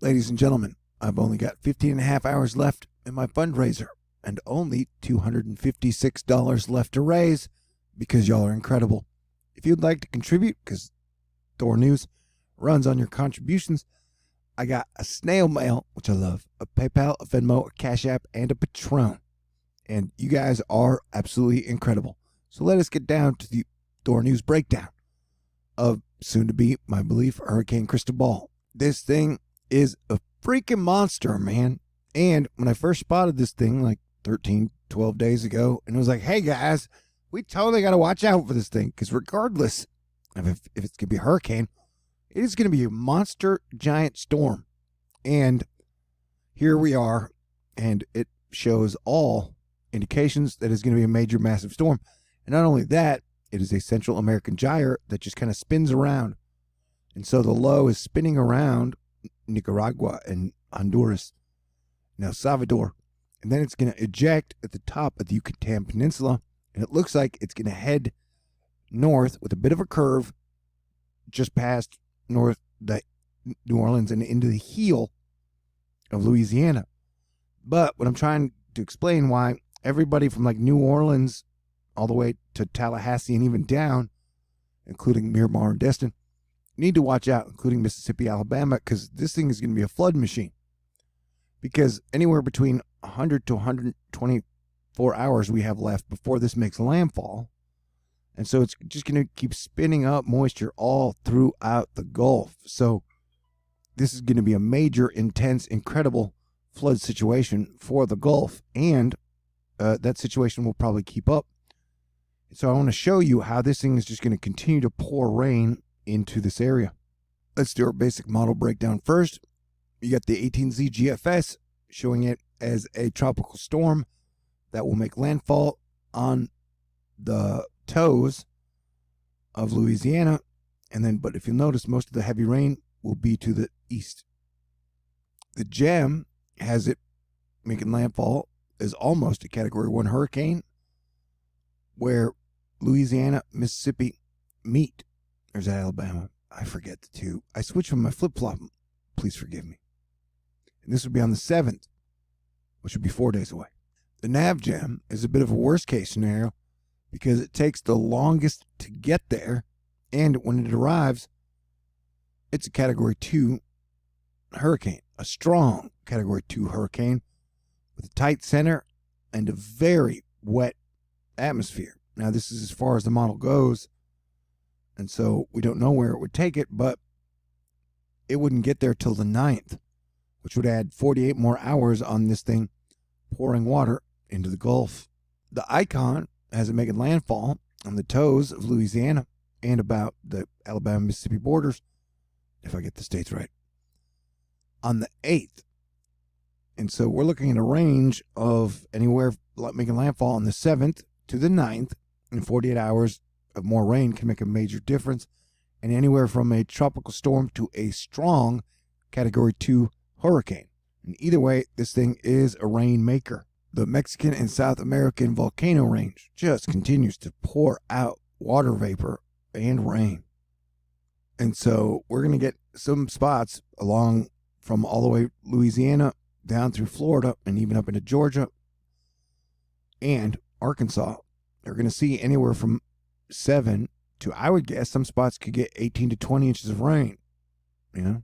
Ladies and gentlemen, I've only got 15 and a half hours left in my fundraiser and only $256 left to raise because y'all are incredible. If you'd like to contribute, because THORnews runs on your contributions, I got a snail mail, which I love, a PayPal, a Venmo, a CashApp, and a Patron. And you guys are absolutely incredible. So let us get down to the THORnews breakdown of soon-to-be, my belief, Hurricane Cristobal. This thing is a freaking monster, man. And when I first spotted this thing like 13, 12 days ago, and it was like, hey guys, we totally got to watch out for this thing, because regardless of if it's going to be a hurricane, it is going to be a monster giant storm. And here we are, and it shows all indications that it's going to be a major, massive storm. And not only that, it is a Central American Gyre that just kind of spins around. And so the low is spinning around Nicaragua and Honduras, now Salvador. And then it's going to eject at the top of the Yucatan Peninsula. And it looks like it's going to head north with a bit of a curve just past New Orleans and into the heel of Louisiana. But what I'm trying to explain why everybody from like New Orleans all the way to Tallahassee and even down, including Miramar and Destin, need to watch out, including Mississippi, Alabama, because this thing is going to be a flood machine. Because anywhere between 100 to 124 hours we have left before this makes landfall. And so it's just going to keep spinning up moisture all throughout the Gulf. So this is going to be a major, intense, incredible flood situation for the Gulf. And that situation will probably keep up. So I want to show you how this thing is just going to continue to pour rain into this area. Let's do our basic model breakdown first. You got the 18Z GFS showing it as a tropical storm that will make landfall on the toes of Louisiana. And then, but if you'll notice, most of the heavy rain will be to the east. The GEM has it making landfall as almost a Category 1 hurricane, where Louisiana, Mississippi meet. There's Alabama. I forget the two. I switched from my flip-flop. Please forgive me. And this would be on the 7th, which would be 4 days away. The NavGem is a bit of a worst-case scenario because it takes the longest to get there, and when it arrives, it's a Category 2 hurricane, a strong Category 2 hurricane with a tight center and a very wet atmosphere. Now, this is as far as the model goes, and so we don't know where it would take it, but it wouldn't get there till the 9th, which would add 48 more hours on this thing pouring water into the Gulf. The Icon has it making landfall on the toes of Louisiana and about the Alabama-Mississippi borders, if I get the states right, on the 8th. And so we're looking at a range of anywhere making landfall on the 7th to the 9th, and 48 hours of more rain can make a major difference, and anywhere from a tropical storm to a strong Category 2 hurricane. And either way, this thing is a rain maker. The Mexican and South American volcano range just continues to pour out water vapor and rain. And so we're going to get some spots along from all the way Louisiana down through Florida and even up into Georgia and Arkansas. They're going to see anywhere from 7 to, I would guess, some spots could get 18 to 20 inches of rain. You know?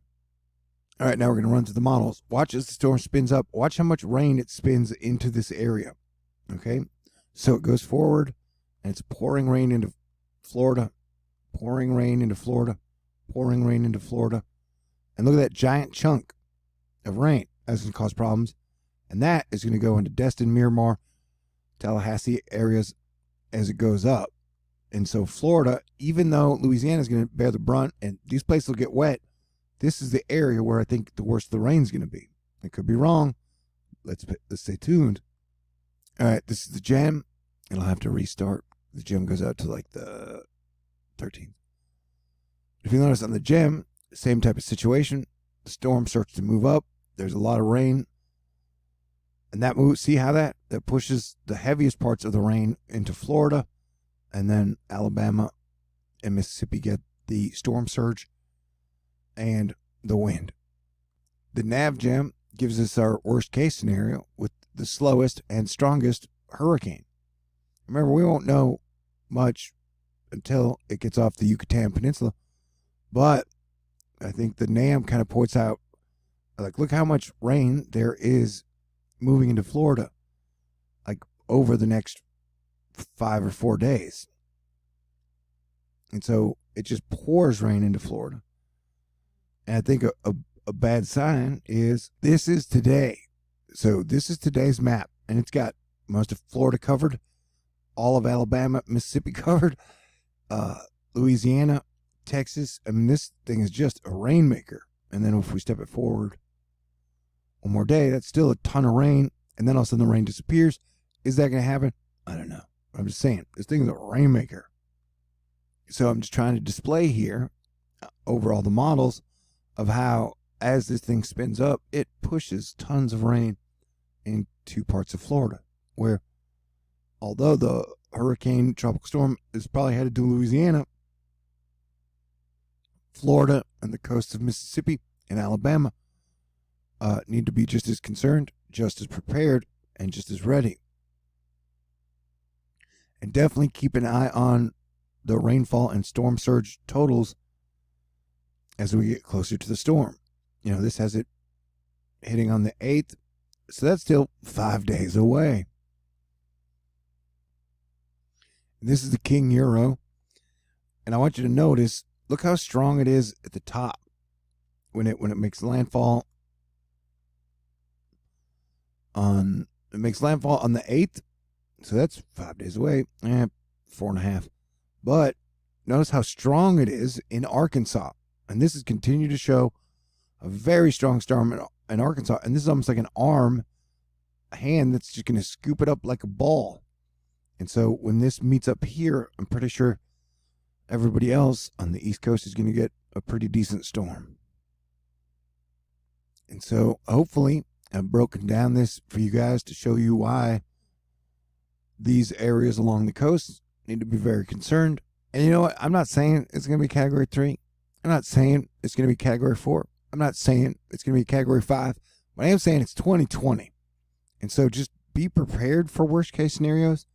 All right, now we're going to run through the models. Watch as the storm spins up. Watch how much rain it spins into this area. Okay? So it goes forward, and it's pouring rain into Florida, pouring rain into Florida, pouring rain into Florida. And look at that giant chunk of rain. That's going to cause problems. And that is going to go into Destin, Miramar, Tallahassee areas as it goes up. And so Florida, even though Louisiana is going to bear the brunt and these places will get wet, this is the area where I think the worst of the rain is going to be. I could be wrong. Let's stay tuned. All right, this is the GEM. It'll have to restart. The GEM goes out to like the 13th. If you notice on the GEM, same type of situation. The storm starts to move up. There's a lot of rain. And that moves, see how that pushes the heaviest parts of the rain into Florida. And then Alabama and Mississippi get the storm surge and the wind. The nav gem gives us our worst case scenario with the slowest and strongest hurricane. Remember, we won't know much until it gets off the Yucatan Peninsula, but I think the NAM kind of points out, like, look how much rain there is moving into Florida, like, over the next 5 or 4 days. And so it just pours rain into Florida. And I think a bad sign is this is today. So this is today's map, and it's got most of Florida covered, all of Alabama, Mississippi covered, Louisiana, Texas. I mean, this thing is just a rainmaker. And then if we step it forward one more day, that's still a ton of rain. And then all of a sudden the rain disappears. Is that going to happen? I don't know. I'm just saying, this thing is a rainmaker. So I'm just trying to display here over all the models of how, as this thing spins up, it pushes tons of rain into parts of Florida, where although the hurricane tropical storm is probably headed to Louisiana, Florida and the coasts of Mississippi and Alabama need to be just as concerned, just as prepared, and just as ready. And definitely keep an eye on the rainfall and storm surge totals as we get closer to the storm. You know, this has it hitting on the 8th, so that's still 5 days away. This is the King Euro, and I want you to notice, look how strong it is at the top when it makes landfall on the 8th. So that's 5 days away, 4.5. But notice how strong it is in Arkansas. And this has continued to show a very strong storm in Arkansas. And this is almost like an arm, a hand that's just going to scoop it up like a ball. And so when this meets up here, I'm pretty sure everybody else on the East Coast is going to get a pretty decent storm. And so hopefully I've broken down this for you guys to show you why these areas along the coast need to be very concerned. And you know what? I'm not saying it's going to be category 3. I'm not saying it's going to be category 4. I'm not saying it's going to be category 5. But I am saying it's 2020. And so just be prepared for worst case scenarios.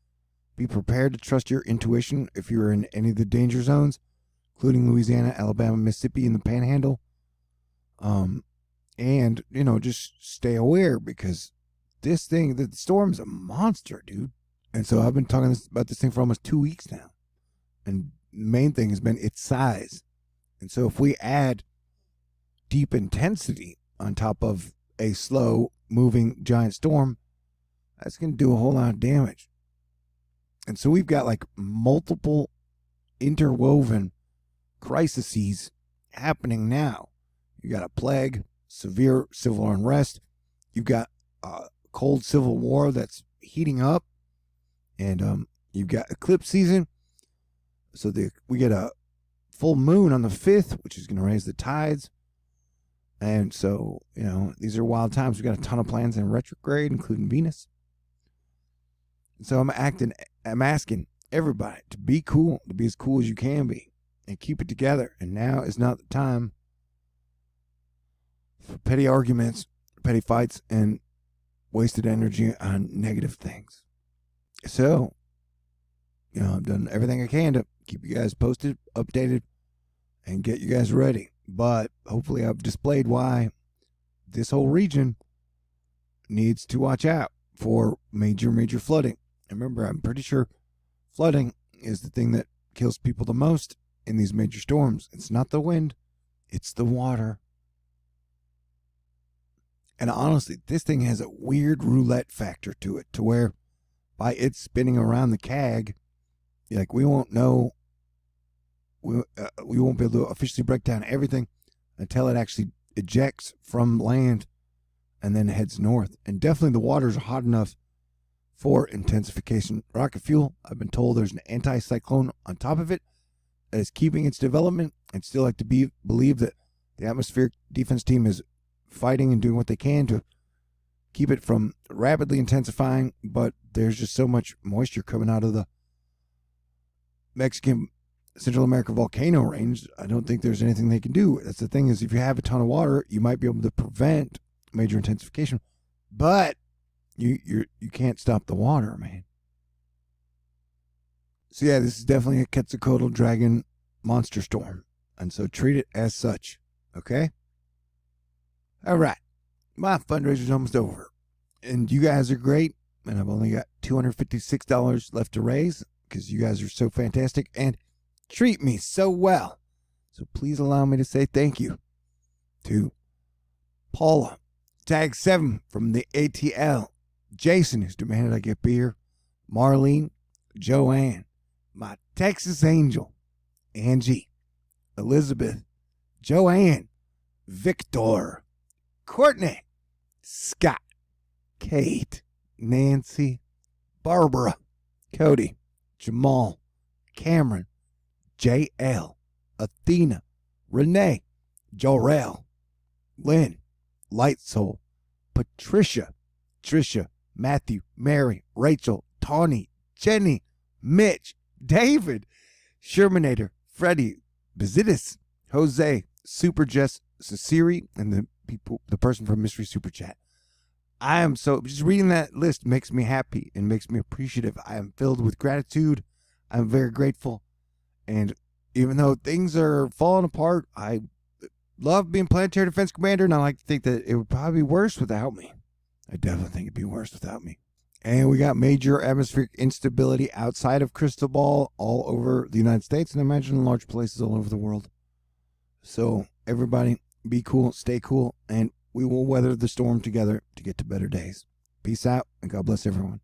Be prepared to trust your intuition if you're in any of the danger zones, including Louisiana, Alabama, Mississippi, and the Panhandle. And, you know, just stay aware, because this thing, the storm's a monster, dude. And so I've been talking about this thing for almost 2 weeks now. And the main thing has been its size. And so if we add deep intensity on top of a slow moving giant storm, that's going to do a whole lot of damage. And so we've got like multiple interwoven crises happening now. You got a plague, severe civil unrest. You've got a cold civil war that's heating up. And you've got eclipse season. So we get a full moon on the 5th, which is going to raise the tides. And so, you know, these are wild times. We've got a ton of planets in retrograde, including Venus. And so I'm asking everybody to be cool, to be as cool as you can be, and keep it together. And now is not the time for petty arguments, petty fights, and wasted energy on negative things. So, you know, I've done everything I can to keep you guys posted, updated, and get you guys ready. But hopefully I've displayed why this whole region needs to watch out for major flooding. And remember, I'm pretty sure flooding is the thing that kills people the most in these major storms. It's not the wind, it's the water. And honestly, this thing has a weird roulette factor to it, to where by it spinning around the CAG, like, we won't know, we won't be able to officially break down everything until it actually ejects from land and then heads north. And definitely the waters are hot enough for intensification. Rocket fuel, I've been told there's an anticyclone on top of it that is keeping its development, and still like to believe that the atmospheric defense team is fighting and doing what they can to keep it from rapidly intensifying. But there's just so much moisture coming out of the Mexican Central American volcano range, I don't think there's anything they can do. That's the thing, is if you have a ton of water, you might be able to prevent major intensification, but you can't stop the water, man. So yeah, this is definitely a Quetzalcoatl dragon monster storm, and so treat it as such, okay? All right, my fundraiser's almost over, and you guys are great, and I've only got $256 left to raise because you guys are so fantastic and treat me so well. So please allow me to say thank you to Paula, Tag 7 from the ATL, Jason, who's demanded I get beer, Marlene, Joanne, my Texas Angel, Angie, Elizabeth, Joanne, Victor, Courtney, Scott, Kate, Nancy, Barbara, Cody, Jamal, Cameron, JL, Athena, Renee, Jorel, Lynn, Light Soul, Patricia, Trisha, Matthew, Mary, Rachel, Tawny, Jenny, Mitch, David, Shermanator, Freddie, Bazidis, Jose, Super Jess, Ceciri, and the person from Mystery Super Chat. I am so, just reading that list makes me happy and makes me appreciative. I am filled with gratitude. I'm very grateful. And even though things are falling apart, I love being Planetary Defense Commander, and I like to think that it would probably be worse without me. I definitely think it'd be worse without me. And we got major atmospheric instability outside of Cristobal all over the United States, and I imagine in large places all over the world. So everybody, be cool, stay cool, and we will weather the storm together to get to better days. Peace out, and God bless everyone.